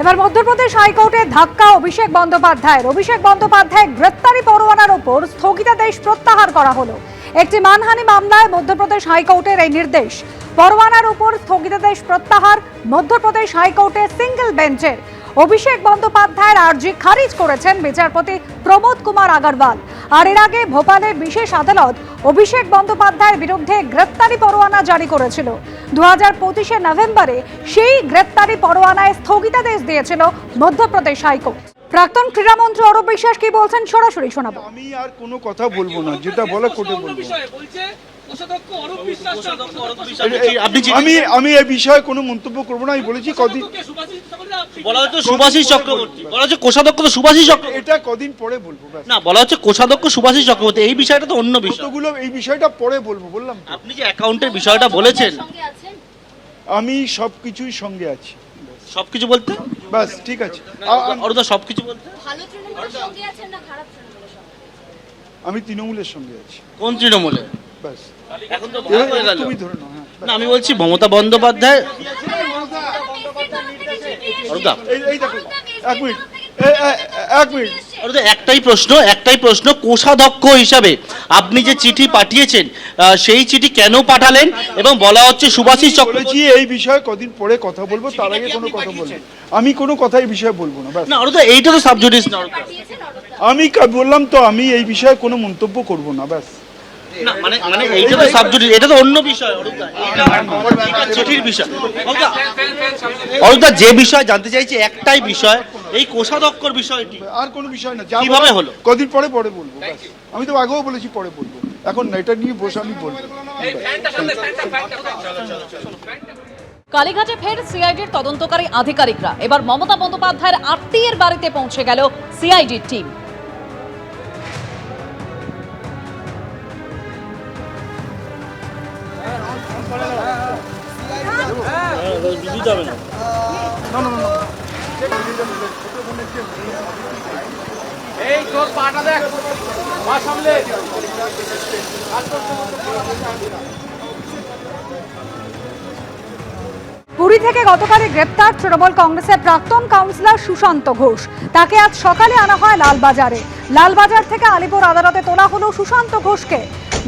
এবার মধ্যপ্রদেশ হাইকোর্টে ধাক্কা অভিষেক বন্দ্যোপাধ্যায়ের গ্রেপ্তারি পরোয়ানার উপর স্থগিতাদেশ প্রত্যাহার করা হলো। একটি মানহানি মামলায় মধ্যপ্রদেশ হাইকোর্টের এই নির্দেশ। পরোয়ানার উপর স্থগিতাদেশ প্রত্যাহার মধ্যপ্রদেশ হাইকোর্টের সিঙ্গেল বেঞ্চের। অভিষেক বন্দ্যোপাধ্যায়ের আর্জি খারিজ করেছেন বিচারপতি প্রমোদ কুমার আগরওয়াল। আর এর আগে ভোপালের বিশেষ আদালত অভিষেক বন্দ্যোপাধ্যায়ের বিরুদ্ধে গ্রেপ্তারি পরোয়ানা জারি করেছিল। 2025 নভেম্বরে সেই গ্রেপ্তারি পরোয়ানায় স্থগিতাদেশ দিয়েছিল মধ্যপ্রদেশ হাইকোর্ট। প্রাক্তন ক্রীড়ামন্ত্রী অরূপ বিশ্বাস কি বলছেন সরাসরি শোনাবো। আমি আর কোনো কথা বলবো না, যেটা বলা কোর্টে বলবো। আমি এই বিষয়ে কোনো মন্তব্য করবো না। আমি বলেছি কদিন বলা হচ্ছে সুভাষিস চক্রবর্তী, বলা হচ্ছে কোষাধ্যক্ষ তো সুভাষিস চক্রবর্তী, এটা কদিন পরে বলবো। না বলা হচ্ছে কোষাধ্যক্ষ সুভাষিস চক্রবর্তী, এই বিষয়টা তো অন্য বিষয়। কতগুলো এই বিষয়টা পরে বলবো বললাম। আপনি যে অ্যাকাউন্টের বিষয়টা বলেছেন, আমি সবকিছুই সঙ্গে আছি। সবকিছু বলতে বাস ঠিক আছে। অরুদা সবকিছু বলতে ভালো তৃণমূলের সঙ্গে আছেন না খারাপ তৃণমূলের সঙ্গে? আমি তৃণমূলের সঙ্গে আছি। কোন তৃণমূলে? বাস এখন তো ভাগ হয়ে গেল। তুমি ধরে নাও। হ্যাঁ, না আমি বলছি মমতা বন্দ্যোপাধ্যায়। অরুদা এই দেখো, এক মিনিট, এক মিনিট। অরুদা একটাই প্রশ্ন কোষাধ্যক্ষ হিসাবে আপনি যে চিঠি পাঠিয়েছেন সেই চিঠি কেন পাঠালেন? এবং বলা হচ্ছে সুভাষিস বলেছি চক্রবর্তী। এই বিষয়ে কদিন পরে কথা বলবো, তার আগে কোনো কথা বলবো। আমি কোনো কথা এই বিষয়ে বলবো না। বাস। না অরুদা এইটা তো সাবজুডিস না অরুদা। আমি বললাম তো আমি এই বিষয়ে কোনো মন্তব্য করবো না। ব্যাস। না মানে মানে এইটা তো সাবজুডিস, এটা তো অন্য বিষয় অরুদা। এটা চিঠির বিষয়। অরুদা যে বিষয় জানতে চাইছি একটাই বিষয়, এই কোষাধ্যক্ষর বিষয়টি। আর কোনো বিষয় না। কিভাবে হলো? কদিন পরে বলবো। ব্যাস। আমি তো আগেও বলেছি পরে বলবো, এখন না, এটা নিয়ে বসে আমি বলবো। কালীঘাটে ফের সিআইডির তদন্তকারী আধিকারিকরা। এবার মমতা বন্দ্যোপাধ্যায়ের আত্মীয়ের বাড়িতে পৌঁছে গেল সিআইডির টিম। পুরী থেকে গতকালই গ্রেপ্তার তৃণমূল কংগ্রেসের প্রাক্তন কাউন্সিলর সুশান্ত ঘোষ। তাকে আজ সকালে আনা হয় লালবাজারে। লালবাজার থেকে আলিপুর আদালতে তোলা হলো সুশান্ত ঘোষকে।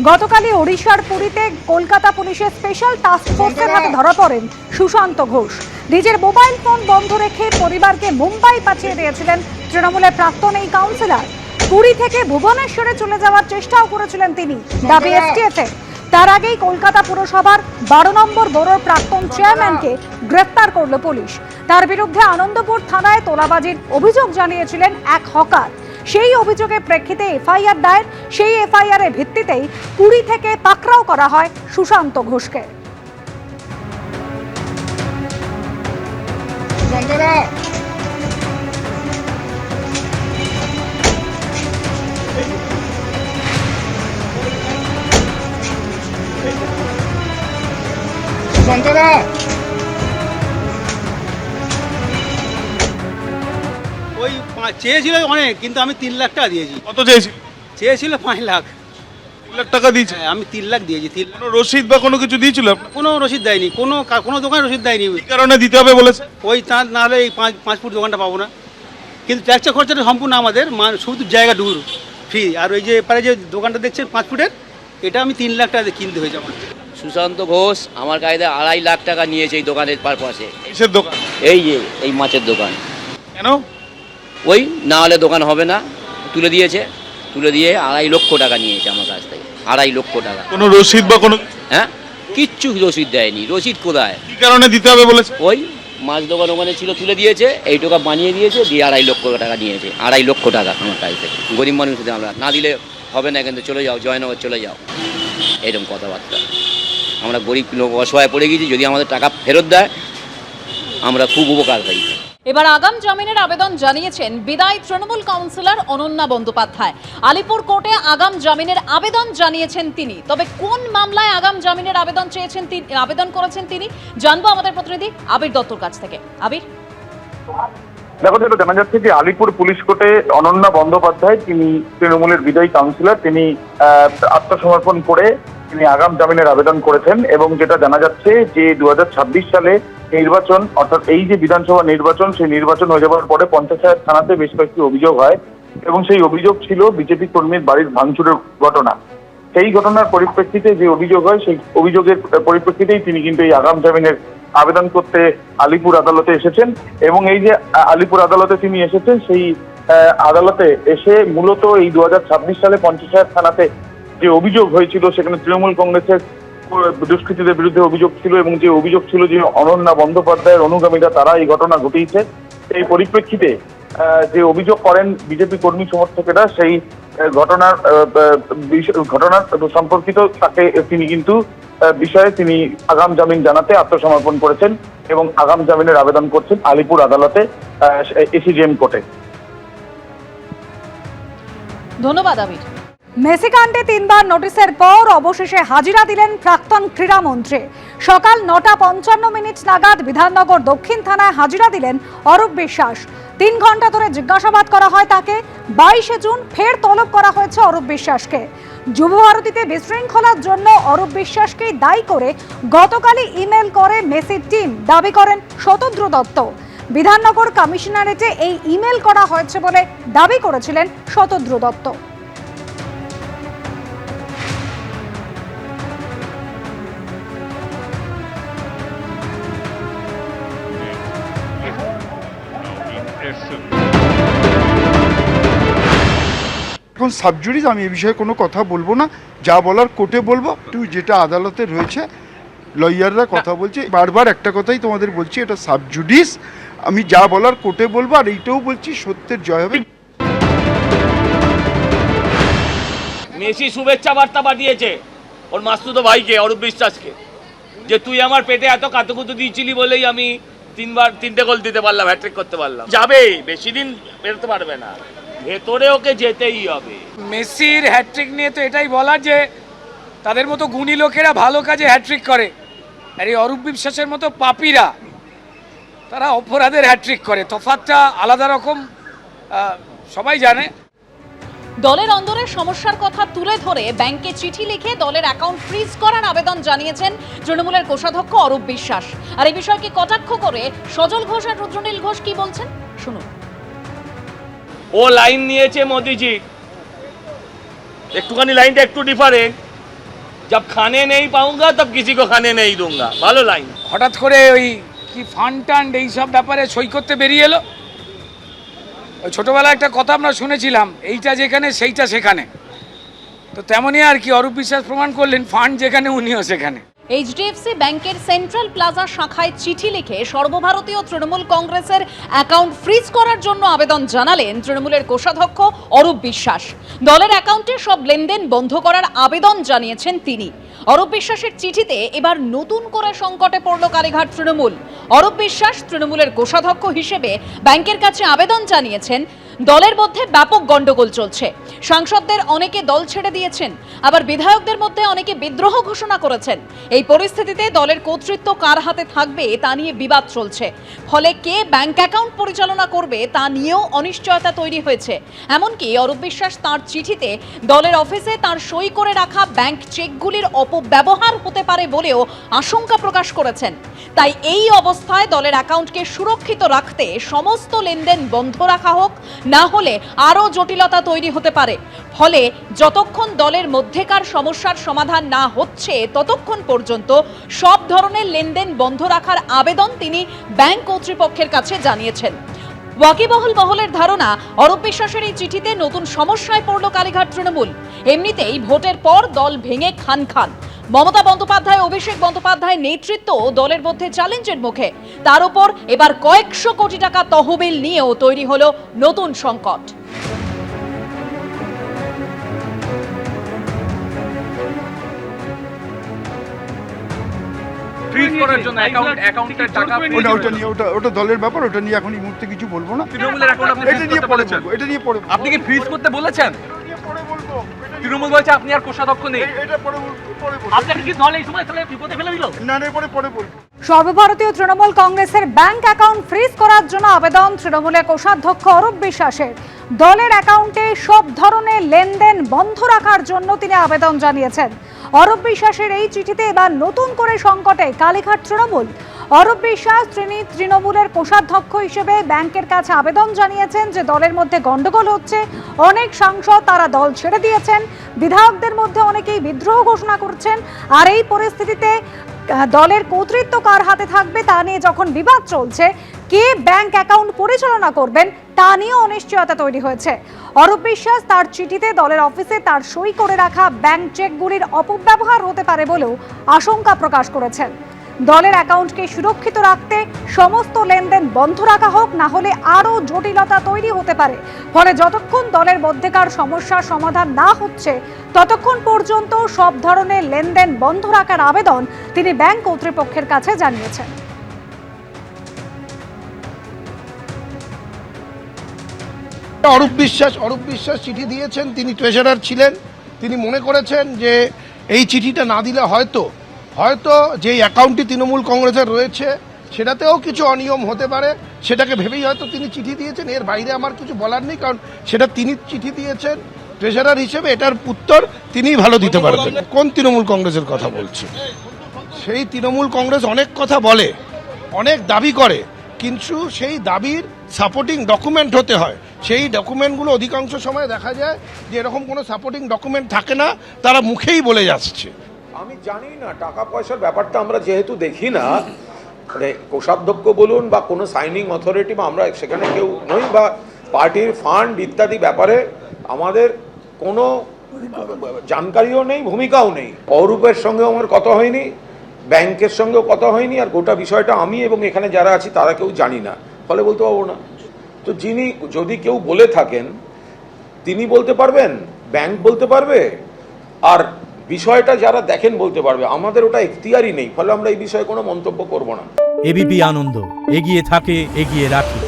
গতকালই ওড়িশার পুরীতে কলকাতা পুলিশের স্পেশাল টাস্ক ফোর্সের হাতে ধরা পড়েন সুশান্ত ঘোষ। নিজের মোবাইল ফোন বন্ধ রেখে পরিবারকে মুম্বাই পাঠিয়ে দিয়েছিলেন তৃণমূলের প্রাক্তন এই কাউন্সিলর। পুরী থেকে ভুবনেশ্বরে চলে যাওয়ার চেষ্টাও করেছিলেন তিনি, দাবি এসটিএফের। তার আগেই কলকাতা পুরসভার 12 নম্বর বোরোর প্রাক্তন চেয়ারম্যানকে গ্রেফতার করল পুলিশ। তার বিরুদ্ধে আনন্দপুর থানায় তোলাবাজির অভিযোগ জানিয়েছিলেন এক হকার। সেই অভিযোগের প্রেক্ষিতে এফআইআর দায়ের। সেই এফআইআরের ভিত্তিতেই পুরী থেকে পাকড়াও করা হয় সুশান্ত ঘোষকে। ওই চেয়েছিল অনেক, কিন্তু আমি 3 লাখ টাকা দিয়েছি। কত চেয়েছি? চেয়েছিল 5 লাখ। 3 লাখ টাকা দিয়েছে? হ্যাঁ, আমি 3 লাখ দিয়েছি। কোনো রসিদ বা কোনো কিছু দিয়েছিল? কোনো রসিদ দেয়নি, কোনো দোকান রসিদ দেয়নি। কি কারণে দিতে হবে বলেছে? ওই তার না হলে এই 5 ফুট দোকানটা পাবো না। কিন্তু ট্যাক্সের খরচাটা সম্পূর্ণ আমাদের, শুধু জায়গা ডুর ফ্রি। আর ওই যে এপারে যে দোকানটা দেখছেন 5 ফুটের, এটা আমি 3 লাখ টাকা দিয়ে কিনতে হয়েছে আমার। সুশান্ত ঘোষ আমার কায়দা 2.5 লাখ টাকা নিয়েছে এই দোকানের পারপাসে। কিসের দোকান? এই যে এই মাছের দোকান। কেন? ওই না হলে দোকান হবে না, তুলে দিয়ে 2.5 লক্ষ টাকা নিয়েছে আমার কাছ থেকে। 2.5 লক্ষ টাকা। কোনো রসিদ বা কোনো? হ্যাঁ, কিচ্ছু রসিদ দেয়নি। রসিদ কোথায়? কি কারণে দিতে হবে বলেছে? ওই মাছ দোকান ওখানে ছিল, তুলে দিয়েছে, এই টাকা বানিয়ে দিয়েছে, দিয়ে 2.5 লক্ষ টাকা নিয়েছে। 2.5 লক্ষ টাকা আমার কাছ থেকে। গরিব মানুষ আমরা না দিলে হবে না, কিন্তু চলে যাও, জয়নগর চলে যাও, এরকম কথাবার্তা। আমরা গরিব লোক, অসহায় পড়ে গেছি, যদি আমাদের টাকা ফেরত দেয় আমরা খুব উপকার হই। এবার আগাম জামিনের আবেদন জানিয়েছেন বিদায়ী তৃণমূল কাউন্সিলর অনন্যা বন্দ্যোপাধ্যায়। আলিপুর কোর্টে আগাম জামিনের আবেদন জানিয়েছেন তিনি। তবে কোন মামলায় আগাম জামিনের আবেদন করেছেন তিনি জানবো আমাদের প্রতিনিধি আবির দত্তর কাছ থেকে। আবির, দেখো, যেটা জানা যাচ্ছে যে আলিপুর পুলিশ কোর্টে অনন্যা বন্দ্যোপাধ্যায়, তিনি তৃণমূলের বিদায়ী কাউন্সিলর, তিনি আত্মসমর্পণ করে তিনি আগাম জামিনের আবেদন করেছেন এবং যেটা জানা যাচ্ছে যে 2026 সালে নির্বাচন, অর্থাৎ এই যে বিধানসভা নির্বাচন, সেই নির্বাচন হয়ে যাওয়ার পরে পঞ্চায়েত থানাতে বেশ কয়েকটি অভিযোগ হয় এবং সেই অভিযোগ ছিল বিজেপি কর্মীর বাড়ির ভাঙচুরের ঘটনা। সেই ঘটনার পরিপ্রেক্ষিতে যে অভিযোগ হয়, সেই অভিযোগের পরিপ্রেক্ষিতেই তিনি কিন্তু এই আগাম জামিনের আবেদন করতে আলিপুর আদালতে এসেছেন এবং এই যে আলিপুর আদালতে তিনি এসেছেন, সেই আদালতে এসে মূলত এই 2026 সালে পঞ্চায়েত থানাতে যে অভিযোগ হয়েছিল, সেখানে তৃণমূল কংগ্রেসের দুষ্কৃতীদের বিরুদ্ধে অভিযোগ ছিল এবং যে অভিযোগ ছিল যে অনন্যা বন্দ্যোপাধ্যায়ের অনুগামীরা তারা এই ঘটনা ঘটিয়েছে। এই পরিপ্রেক্ষিতে যে অভিযোগ করেন বিজেপি কর্মী সমর্থকেরা, সেই ঘটনার সম্পর্কিত তাকে তিনি কিন্তু বিষয়ে তিনি আগাম জামিন জানাতে আত্মসমর্পণ করেছেন এবং আগাম জামিনের আবেদন করছেন আলিপুর আদালতে, এসিজেএম কোর্টে। ধন্যবাদ আবির। মেসি কাণ্ডে 3 বার নোটিশের পর অবশেষে হাজিরা দিলেন প্রাক্তন ক্রীড়ামন্ত্রী। সকাল 9:55 নাগাদ বিধাননগর দক্ষিণ থানায় হাজিরা দিলেন অরূপ বিশ্বাস। 3 ঘন্টা ধরে জিজ্ঞাসাবাদ করা হয় তাকে। 22 জুন ফের তলব করা হয়েছে অরূপ বিশ্বাসকে। যুব ভারতীতে বিশৃঙ্খলার জন্য অরূপ বিশ্বাসকেই দায়ী করে গতকালই ইমেল করে মেসির টিম, দাবি করেন শতদ্র দত্ত। বিধাননগর কমিশনারেটে এই ইমেল করা হয়েছে বলে দাবি করেছিলেন শতদ্র দত্ত। এখন সাবজুডিস, আমি এ বিষয়ে কোনো কথা বলবো না, যা বলার কোর্টে বলবো। যেটা আদালতে রয়েছে, লয়াররা কথা বলছে, বারবার একটা কথাই তোমাদের বলছি, এটা সাবজুডিস, আমি যা বলার কোর্টে বলবো। আর এইটাও বলছি, সত্যের জয় হবে। মেসি শুভেচ্ছা বার্তা পাঠিয়েছে ওর মাসতুতো ভাইকে, অরূপ বিশ্বাসকে, যে তুই আমার পেটে এত কাতুকুতু দিয়েছিলি বলেই আমি 3 গোল দিতে পারলাম, হ্যাট্রিক করতে পারলাম। যাবে, বেশি দিন বেরোতে পারবে না, ভেতরে ওকে যেতেই হবে। মেসির হ্যাট্রিক নিয়ে তো এটাই বলার যে তাদের মতো গুণী লোকেরা ভালো কাজে হ্যাট্রিক করে, আর এই অরূপ বিশ্বাসের মতো পাপীরা তারা অপরাধের হ্যাট্রিক করে। তফাৎটা আলাদা রকম, সবাই জানে। দলের অন্দরের সমস্যার কথা তুলে ধরে ব্যাংকে চিঠি লিখে দলের অ্যাকাউন্ট ফ্রিজ করার আবেদন জানিয়েছেন তৃণমূলের কোষাধ্যক্ষ অরূপ বিশ্বাস। আর এই বিষয়কে কটাক্ষ করে সজল ঘোষ আর রুদ্রনীল ঘোষ কি বলছেন শুনুন। ও লাইন নিয়েছে মোদিজি, একটুখানি লাইনটা একটু ডিফারেন্ট, जब खाने नहीं पाऊंगा तब किसी को खाने नहीं दूंगा, ভালো লাইন। হঠাৎ করে ওই কি ফান্ড টান্ড এইসব ব্যাপারে সই করতে বেরিয়ে এলো। ওই ছোটোবেলায় একটা কথা আমরা শুনেছিলাম, এইটা যেখানে সেইটা সেখানে, তো তেমনই আর কি অরূপ বিশ্বাস প্রমাণ করলেন, ফান্ড যেখানে উনিও সেখানে। এইচডিএফসি ব্যাংকের সেন্ট্রাল প্লাজা শাখায় চিঠি লিখে সর্বভারতীয় তৃণমূল কংগ্রেসের অ্যাকাউন্ট ফ্রিজ করার জন্য আবেদন জানালেন তৃণমূলের কোষাধ্যক্ষ অরূপ বিশ্বাস। দলের অ্যাকাউন্টে সব লেনদেন বন্ধ করার আবেদন জানিয়েছেন তিনি। অরূপ বিশ্বাসের চিঠিতে এবার নতুন করে সংকটে পড়ল কালীঘাট তৃণমূল। অরূপ বিশ্বাস তৃণমূলের কোষাধ্যক্ষ হিসেবে ব্যাংকের কাছে আবেদন জানিয়েছেন। দলের মধ্যে ব্যাপক গন্ডগোল চলছে, সাংসদদের অনেকে দল ছেড়ে দিয়েছেন, আবার বিধায়কদের মধ্যে অনেকে বিদ্রোহ ঘোষণা করেছেন। এই পরিস্থিতিতে দলের কর্তৃত্ব কার হাতে থাকবে তা নিয়ে বিবাদ চলছে। ফলে কে ব্যাংক অ্যাকাউন্ট পরিচালনা করবে তা নিয়েও অনিশ্চয়তা তৈরি হয়েছে। এমনকি অরূপ বিশ্বাস তাঁর চিঠিতে দলের অফিসে তাঁর সই করে রাখা ব্যাংক চেকগুলির অপব্যবহার হতে পারে বলেও আশঙ্কা প্রকাশ করেছেন। তাই এই অবস্থায় দলের অ্যাকাউন্টকে সুরক্ষিত রাখতে সমস্ত লেনদেন বন্ধ রাখা হোক, না হলে আরও জটিলতা তৈরি হতে পারে। ফলে যতক্ষণ দলের মধ্যেকার সমস্যার সমাধান না হচ্ছে ততক্ষণ পর্যন্ত সব ধরনের লেনদেন বন্ধ রাখার আবেদন তিনি ব্যাংক কর্তৃপক্ষের কাছে জানিয়েছেন। ওয়াকিবহুল মহলের ধারণা, অরূপ বিশ্বাসের এই চিঠিতে নতুন সমস্যায় পড়ল কালীঘাট তৃণমূল। এমনিতেই ভোটের পর দল ভেঙে খান খান। মমতা বন্দ্যোপাধ্যায়, অভিষেক বন্দ্যোপাধ্যায় নেতৃত্ব দলের মধ্যে চ্যালেঞ্জের মুখে। তার উপর এবার কয়েকশো কোটি টাকা তহবিল নিয়েও তৈরি হলো নতুন সংকট। ফ্রিজ করার জন্য অ্যাকাউন্টের টাকা ওটা দলের ব্যাপার, ওটা নিয়ে এখন এই মুহূর্তে কিছু বলবো না। তৃণমূলের অ্যাকাউন্ট আপনি ফ্রিজ করতে বলেছেন, এটা নিয়ে পরে আপনি কি ফ্রিজ করতে বলেছেন? তৃণমূল বলছে আপনি আর কোষাধ্যক্ষ নেই, এটা পরে আপনাকে কি দল এই সময় তাহলে বিপদে ফেলে দিল? না না, পরে বলবো। সর্বভারতীয় তৃণমূল কংগ্রেসের ব্যাংক অ্যাকাউন্ট ফ্রিজ করার জন্য আবেদন তৃণমূলের কোষাধ্যক্ষ অরূপ বিশ্বাসের। দলের অ্যাকাউন্টে সব ধরনের লেনদেন বন্ধ রাখার জন্য তিনি আবেদন জানিয়েছেন। অরূপ বিশ্বাসের এই চিঠিতে এবার নতুন করে সংকটে কালীঘাট তৃণমূল। অরূপ বিশ্বাস তিনি তৃণমূলের কোষাধ্যক্ষ হিসেবে ব্যাংকের কাছে আবেদন জানিয়েছেন যে দলের মধ্যে গন্ডগোল হচ্ছে, অনেক সাংসদ তারা দল ছেড়ে দিয়েছেন, বিধায়কদের মধ্যে অনেকেই বিদ্রোহ ঘোষণা করছেন। আর এই পরিস্থিতিতে দলের কর্তৃত্ব কার হাতে থাকবে তা নিয়ে যখন বিবাদ চলছে, কে ব্যাংক অ্যাকাউন্ট পরিচালনা করবেন তা নিয়ে অনিশ্চয়তা তৈরি হয়েছে। অরূপ বিশ্বাস তার চিঠিতে দলের অফিসে তার সই করে রাখা ব্যাংক চেকগুলির অপব্যবহার হতে পারে বলেও আশঙ্কা প্রকাশ করেছেন। দলের অ্যাকাউন্টকে সুরক্ষিত রাখতে সমস্ত লেনদেন বন্ধ রাখা হোক, না হলে আরও জটিলতা তৈরি হতে পারে। ফলে যতক্ষণ দলের মধ্যেকার সমস্যার সমাধান না হচ্ছে ততক্ষণ পর্যন্ত সব ধরনের লেনদেন বন্ধ রাখার আবেদন তিনি ব্যাংক কর্তৃপক্ষের কাছে জানিয়েছেন। অরূপ বিশ্বাস চিঠি দিয়েছেন, তিনি ট্রেজারার ছিলেন। তিনি মনে করেছেন যে এই চিঠিটা না দিলে হয়তো যে অ্যাকাউন্টটি তৃণমূল কংগ্রেসের রয়েছে সেটাতেও কিছু অনিয়ম হতে পারে, সেটাকে ভেবেই হয়তো তিনি চিঠি দিয়েছেন। এর বাইরে আমার কিছু বলার নেই, কারণ সেটা তিনি চিঠি দিয়েছেন ট্রেজারার হিসেবে, এটার উত্তর তিনিই ভালো দিতে পারবেন। কোন তৃণমূল কংগ্রেসের কথা বলছি? সেই তৃণমূল কংগ্রেস অনেক কথা বলে, অনেক দাবি করে, কিন্তু সেই দাবির সাপোর্টিং ডকুমেন্ট হতে হয়। সেই ডকুমেন্টগুলো অধিকাংশ সময় দেখা যায় যে এরকম কোনো সাপোর্টিং ডকুমেন্ট থাকে না, তারা মুখেই বলে যাচ্ছে। আমি জানি না, টাকা পয়সার ব্যাপারটা আমরা যেহেতু দেখি না, মানে কোষাধ্যক্ষ বলুন বা কোনো সাইনিং অথরিটি বা আমরা সেখানে কেউ নই, বা পার্টির ফান্ড ইত্যাদি ব্যাপারে আমাদের কোনো জানকারিও নেই, ভূমিকাও নেই। অরূপের সঙ্গেও আমার কথা হয়নি, ব্যাংকের সঙ্গেও কথা হয়নি, আর গোটা বিষয়টা আমি এবং এখানে যারা আছি তারা কেউ জানি না, ফলে বলতে পারবো না। তো যিনি যদি কেউ বলে থাকেন তিনি বলতে পারবেন, ব্যাংক বলতে পারবে, আর বিষয়টা যারা দেখেন বলতে পারবে। আমাদের ওটা এখতিয়ারই নেই, ফলে আমরা এই বিষয়ে কোনো মন্তব্য করব না। এবিপি আনন্দ, এগিয়ে থাকে, এগিয়ে রাখে।